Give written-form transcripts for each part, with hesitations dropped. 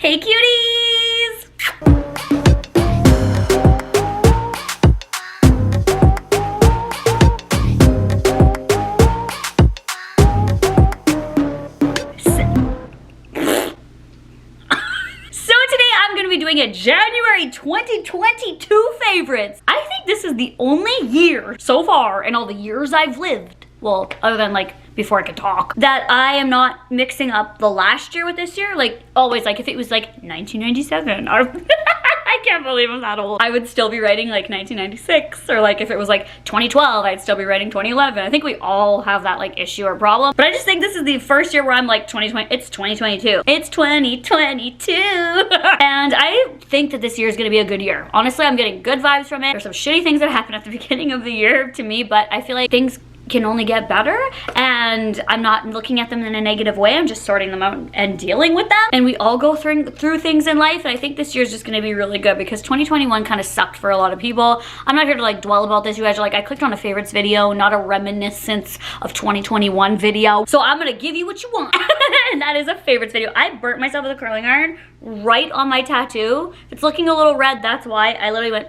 Hey cuties! So today I'm going to be doing a January 2022 favorites. I think this is the only year so far in all the years I've lived, well, other than like before I could talk, that I am not mixing up the last year with this year. Like always, like if it was like 1997 or I can't believe I'm that old, I would still be writing like 1996, or like if it was like 2012, I'd still be writing 2011. I think we all have that like issue or problem, but I just think this is the first year where I'm like 2020, it's 2022. It's 2022. And I think that this year is gonna be a good year. Honestly, I'm getting good vibes from it. There's some shitty things that happened at the beginning of the year to me, but I feel like things can only get better, and I'm not looking at them in a negative way. I'm just sorting them out and dealing with them. And we all go through things in life, and I think this year is just gonna be really good because 2021 kind of sucked for a lot of people. I'm not here to like dwell about this. You guys are like, I clicked on a favorites video, not a reminiscence of 2021 video. So I'm gonna give you what you want. And that is a favorites video. I burnt myself with a curling iron right on my tattoo. If it's looking a little red, that's why. I literally went,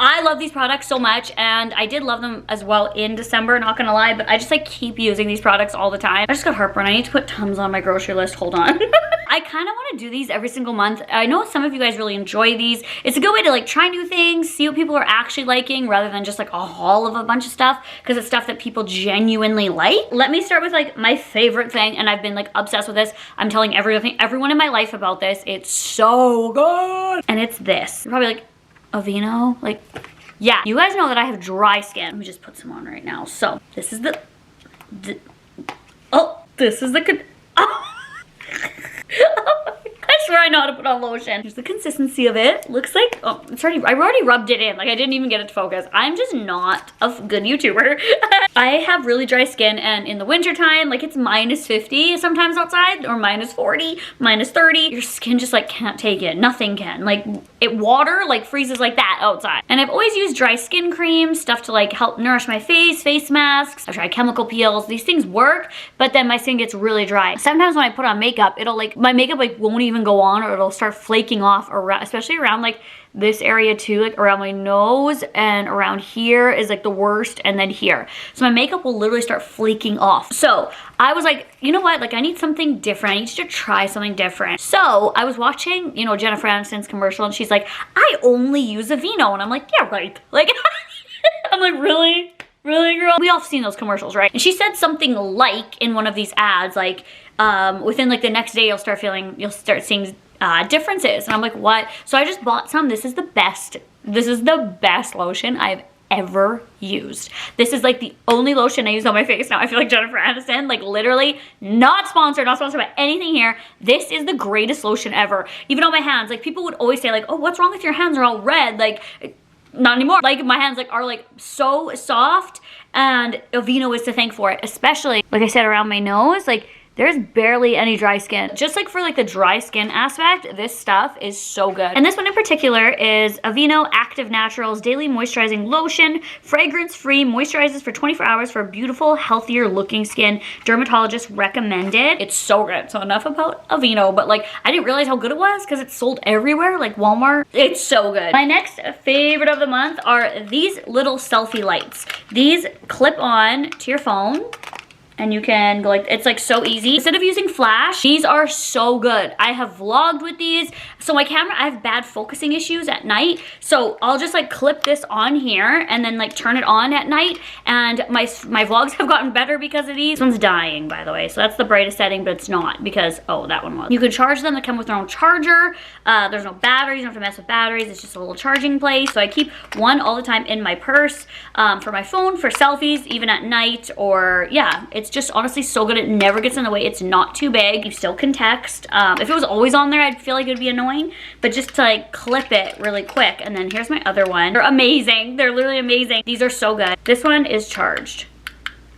I love these products so much, and I did love them as well in December, not gonna lie, but I just like keep using these products all the time. I just got heartburn. I need to put Tums on my grocery list. Hold on. I kind of want to do these every single month. I know some of you guys really enjoy these. It's a good way to like try new things, see what people are actually liking rather than just like a haul of a bunch of stuff, because it's stuff that people genuinely like. Let me start with like my favorite thing, and I've been like obsessed with this. I'm telling everyone in my life about this. It's so good. And it's this. You're probably like, Aveeno? Like, yeah. You guys know that I have dry skin. Let me just put some on right now. So, this is this is the I swear I know how to put on lotion. Here's the consistency of it. Looks like, oh, it's already, I already rubbed it in. Like, I didn't even get it to focus. I'm just not a good YouTuber. I have really dry skin, and in the winter time, like it's -50 sometimes outside, or -40, -30. Your skin just like can't take it. Nothing can. Like, water like freezes like that outside. And I've always used dry skin cream, stuff to like help nourish my face masks. I've tried chemical peels. These things work, but then my skin gets really dry. Sometimes when I put on makeup, it'll like, my makeup like won't even go on, or it'll start flaking off around, especially around like this area too, like around my nose, and around here is like the worst, and then here. So my makeup will literally start flaking off. So I was like, you know what, like I need something different. I need to try something different. So I was watching, you know, Jennifer Aniston's commercial, and she's like, I only use Aveeno, and I'm like, yeah, right. Like, I'm like, really? Really, girl? We all have seen those commercials, right? And she said something like in one of these ads, like, within like the next day, you'll start seeing differences. And I'm like, what? So I just bought some. This is the best lotion I've ever used. This is like the only lotion I use on my face now. I feel like Jennifer Aniston, like literally not sponsored by anything here. This is the greatest lotion ever. Even on my hands, like people would always say like, oh, what's wrong with your hands? They're all red. Like, not anymore. Like my hands like are like so soft, and Aveeno is to thank for it. Especially, like I said, around my nose, like there's barely any dry skin. Just like for like the dry skin aspect, this stuff is so good. And this one in particular is Aveeno Active Naturals Daily Moisturizing Lotion. Fragrance-free, moisturizes for 24 hours for a beautiful, healthier looking skin. Dermatologist recommended. It's so good. So enough about Aveeno, but like I didn't realize how good it was because it's sold everywhere, like Walmart. It's so good. My next favorite of the month are these little selfie lights. These clip on to your phone, and you can go like, it's like so easy. Instead of using flash, these are so good. I have vlogged with these. So my camera, I have bad focusing issues at night. So I'll just like clip this on here and then like turn it on at night. And my vlogs have gotten better because of these. This one's dying, by the way. So that's the brightest setting, but it's not because, oh, that one was. You can charge them. They come with their own charger. There's no batteries. You don't have to mess with batteries. It's just a little charging place. So I keep one all the time in my purse for my phone, for selfies, even at night, or yeah, it's just honestly so good. It never gets in the way. It's not too big. You still can text. If it was always on there, I'd feel like it would be annoying, but just to like clip it really quick. And then here's my other one. They're amazing. They're literally amazing. These are so good. This one is charged.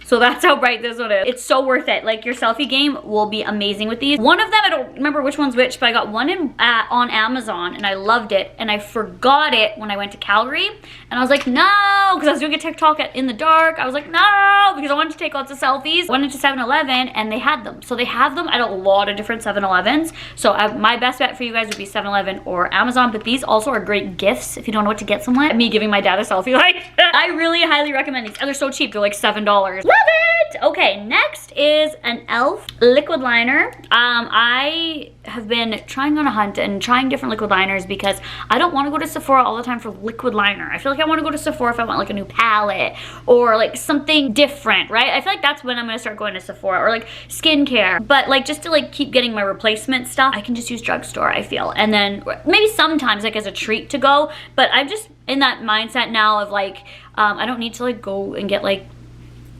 So that's how bright this one is. It's so worth it. Like, your selfie game will be amazing with these. One of them, I don't remember which one's which, but I got one on Amazon and I loved it. And I forgot it when I went to Calgary. And I was like, no, because I was doing a TikTok in the dark. I was like, no, because I wanted to take lots of selfies. I went into 7-Eleven and they had them. So they have them at a lot of different 7-Elevens. So my best bet for you guys would be 7-Eleven or Amazon. But these also are great gifts if you don't know what to get someone. Me giving my dad a selfie, like, I really highly recommend these. And they're so cheap. They're like $7. Love it! Okay, next is an e.l.f. liquid liner. I have been trying on a hunt and trying different liquid liners because I don't want to go to Sephora all the time for liquid liner. I feel like I want to go to Sephora if I want like a new palette or like something different, right? I feel like that's when I'm going to start going to Sephora, or like skincare. But like, just to like keep getting my replacement stuff, I can just use drugstore, I feel. And then maybe sometimes like as a treat to go, but I'm just in that mindset now of like, I don't need to like go and get like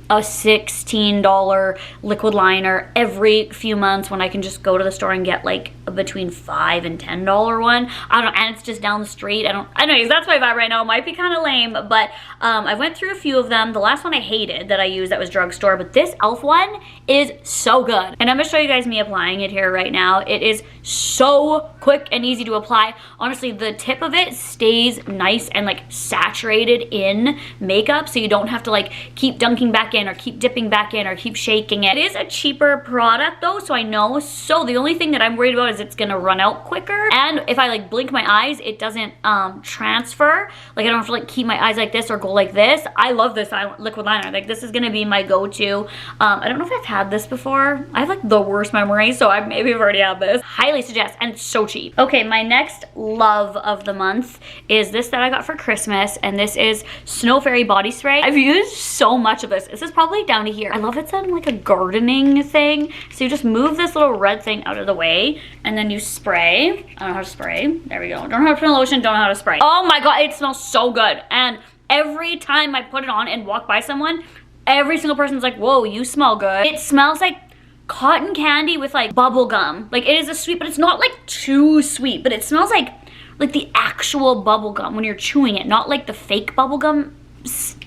a $16 liquid liner every few months when I can just go to the store and get like a between $5 and $10 one. I don't know, and it's just down the street. Anyways, that's my vibe right now. It might be kind of lame, but I went through a few of them. The last one I hated that I used that was drugstore, but this e.l.f. one is so good. And I'm gonna show you guys me applying it here right now. It is so quick and easy to apply. Honestly, the tip of it stays nice and like saturated in makeup, so you don't have to like keep dunking back in or keep dipping back in or keep shaking it. It is a cheaper product though, so I know. So the only thing that I'm worried about is it's gonna run out quicker. And if I like blink my eyes, it doesn't transfer. Like, I don't have to like keep my eyes like this or go like this. I love this liquid liner. Like, this is gonna be my go-to. I don't know if I've had this before. I have like the worst memory, so I maybe have already had this. Highly suggest, and it's so cheap. Okay, my next love of the month is this that I got for Christmas, and this is Snow Fairy body spray. I've used so much of this. This is probably down to here. I love it's on like a gardening thing. So you just move this little red thing out of the way, and then you spray. I don't know how to spray. There we go. Don't know how to put on lotion, don't know how to spray. Oh my god, it smells so good. And every time I put it on and walk by someone, every single person's like, whoa, you smell good. It smells like cotton candy with like bubble gum. Like, it is a sweet, but it's not like too sweet, but it smells like the actual bubble gum when you're chewing it, not like the fake bubble gum.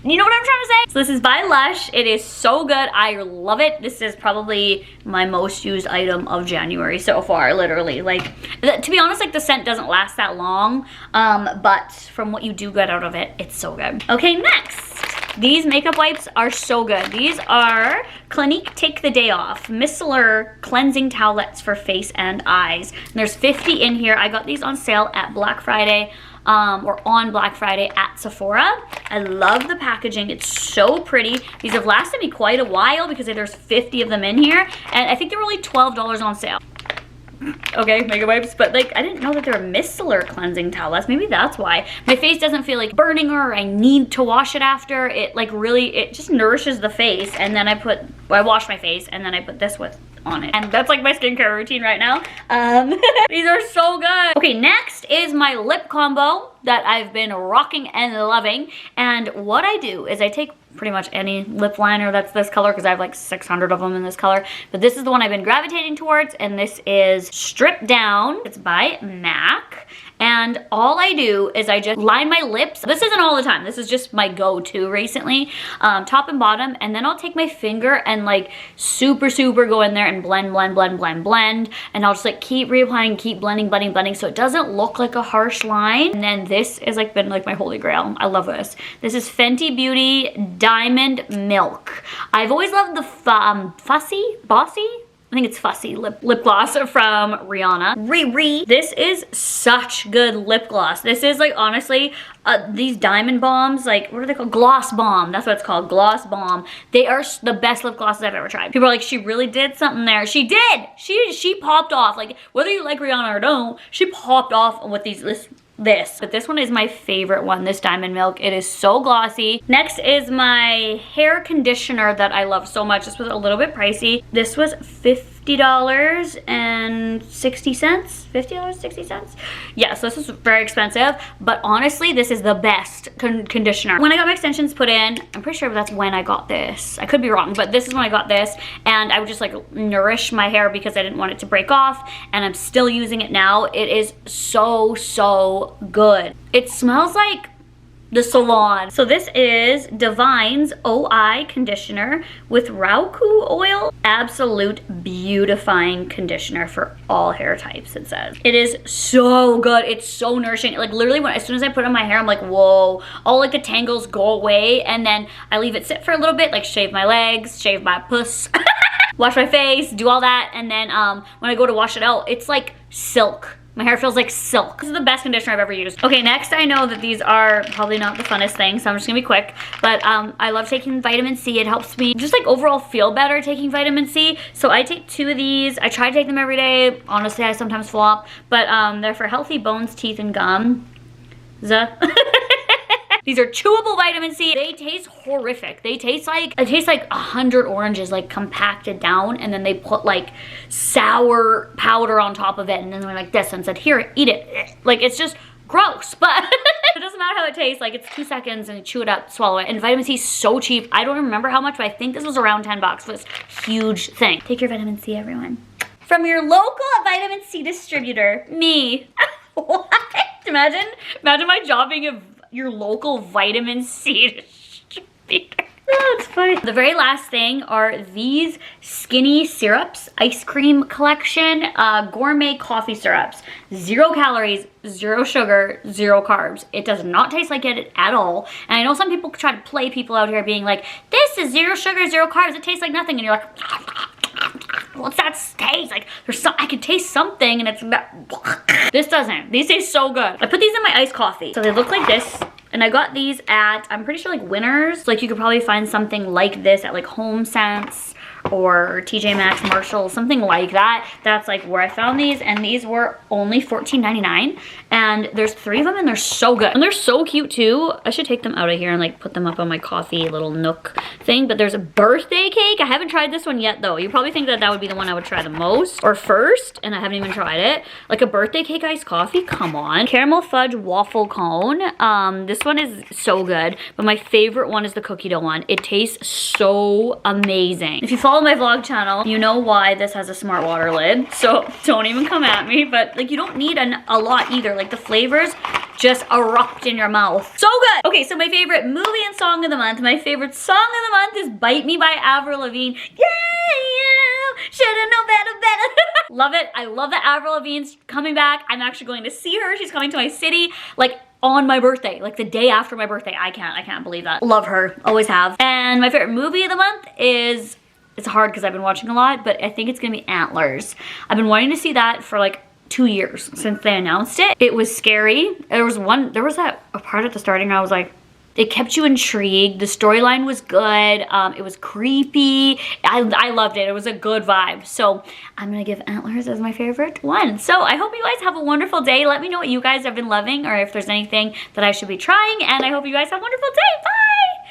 You know what I'm trying to say? So this is by Lush. It is so good. I love it. This is probably my most used item of January so far, literally. Like, to be honest, like, the scent doesn't last that long, but from what you do get out of it, it's so good. Okay, next. These makeup wipes are so good. These are Clinique Take the Day Off Micellar Cleansing Towelettes for face and eyes. And there's 50 in here. I got these on sale at Black Friday. Or on Black Friday at Sephora. I love the packaging. It's so pretty. These have lasted me quite a while because there's 50 of them in here. And I think they were only $12 on sale. Okay, makeup wipes, but like, I didn't know that they were micellar cleansing towelettes. Maybe that's why. My face doesn't feel like burning or I need to wash it after. It like really, it just nourishes the face. And then I wash my face and then I put this on it. And that's like my skincare routine right now. These are so good. Okay, next is my lip combo that I've been rocking and loving. And what I do is I take pretty much any lip liner that's this color, because I have like 600 of them in this color, but this is the one I've been gravitating towards, and this is Strip Down. It's by MAC. And all I do is I just line my lips. This isn't all the time. This is just my go-to recently, top and bottom. And then I'll take my finger and like super go in there and blend. And I'll just like keep reapplying, keep blending, so it doesn't look like a harsh line. And then this has like been like my holy grail. I love this. This is Fenty Beauty Diamond Milk. I've always loved the Bossy? I think it's Fussy lip gloss from Rihanna. This is such good lip gloss. This is like, honestly, these diamond bombs, like, what are they called? Gloss Bomb. That's what it's called. Gloss Bomb. They are the best lip glosses I've ever tried. People are like, she really did something there. She did. She popped off. Like, whether you like Rihanna or don't, she popped off with but this one is my favorite one, this Diamond Milk. It is so glossy. Next is my hair conditioner that I love so much. This was a little bit pricey. This was $50.60. $50.60? Yeah, so this is very expensive, but honestly, this is the best conditioner. When I got my extensions put in, I'm pretty sure that's when I got this. I could be wrong, but this is when I got this, and I would just like nourish my hair because I didn't want it to break off, and I'm still using it now. It is so good. It smells like the salon. So this is Divine's OI conditioner with Rauku oil. Absolute beautifying conditioner for all hair types, it says. It is so good. It's so nourishing. Like literally as soon as I put it on my hair, I'm like, whoa, all like the tangles go away. And then I leave it sit for a little bit, like shave my legs, shave my puss, wash my face, do all that. And then when I go to wash it out, it's like silk. My hair feels like silk. This is the best conditioner I've ever used. Okay, next I know that these are probably not the funnest thing, so I'm just gonna be quick. But I love taking vitamin C. It helps me just like overall feel better taking vitamin C. So I take 2 of these. I try to take them every day. Honestly, I sometimes flop. But they're for healthy bones, teeth, and gum. These are chewable vitamin C. They taste horrific. It tastes like 100 oranges like compacted down, and then they put like sour powder on top of it, and then they're like this and said, here, eat it. Like it's just gross, but it doesn't matter how it tastes. Like it's 2 seconds and you chew it up, swallow it. And vitamin C is so cheap. I don't remember how much, but I think this was around 10 bucks for this huge thing. Take your vitamin C, everyone. From your local vitamin C distributor, me. What? Imagine my job being your local vitamin C distributor. Oh, it's funny. The very last thing are these skinny syrups, ice cream collection, gourmet coffee syrups. 0 calories, 0 sugar, 0 carbs. It does not taste like it at all. And I know some people try to play people out here being like, this is 0 sugar, 0 carbs. It tastes like nothing. And you're like, what's that taste? Like, I can taste something and it's this doesn't. These taste so good. I put these in my iced coffee. So they look like this. And I got these at, I'm pretty sure like Winners. Like you could probably find something like this at like Home Sense or TJ Maxx, Marshall, something like that. That's like where I found these, and these were only $14.99. And there's 3 of them and they're so good. And they're so cute too. I should take them out of here and like put them up on my coffee little nook thing. But there's a birthday cake. I haven't tried this one yet though. You probably think that that would be the one I would try the most or first, and I haven't even tried it. Like a birthday cake iced coffee, come on. Caramel fudge waffle cone. This one is so good, but my favorite one is the cookie dough one. It tastes so amazing. If you follow my vlog channel, you know why this has a smart water lid, so don't even come at me. But like you don't need a lot either. Like the flavors just erupt in your mouth. So good. Okay, so my favorite movie and song of the month. My favorite song of the month is Bite Me by Avril Lavigne. Yeah, should've known better. Love it. I love that Avril Lavigne's coming back. I'm actually going to see her. She's coming to my city like on my birthday, like the day after my birthday. I can't believe that. Love her, always have. And my favorite movie of the month is, it's hard because I've been watching a lot, but I think it's gonna be Antlers. I've been wanting to see that for like 2 years since they announced it. It was scary. There was a part at the starting I was like, it kept you intrigued. The storyline was good. It was creepy. I loved it. It was a good vibe. So I'm gonna give Antlers as my favorite one. So I hope you guys have a wonderful day. Let me know what you guys have been loving or if there's anything that I should be trying. And I hope you guys have a wonderful day. Bye!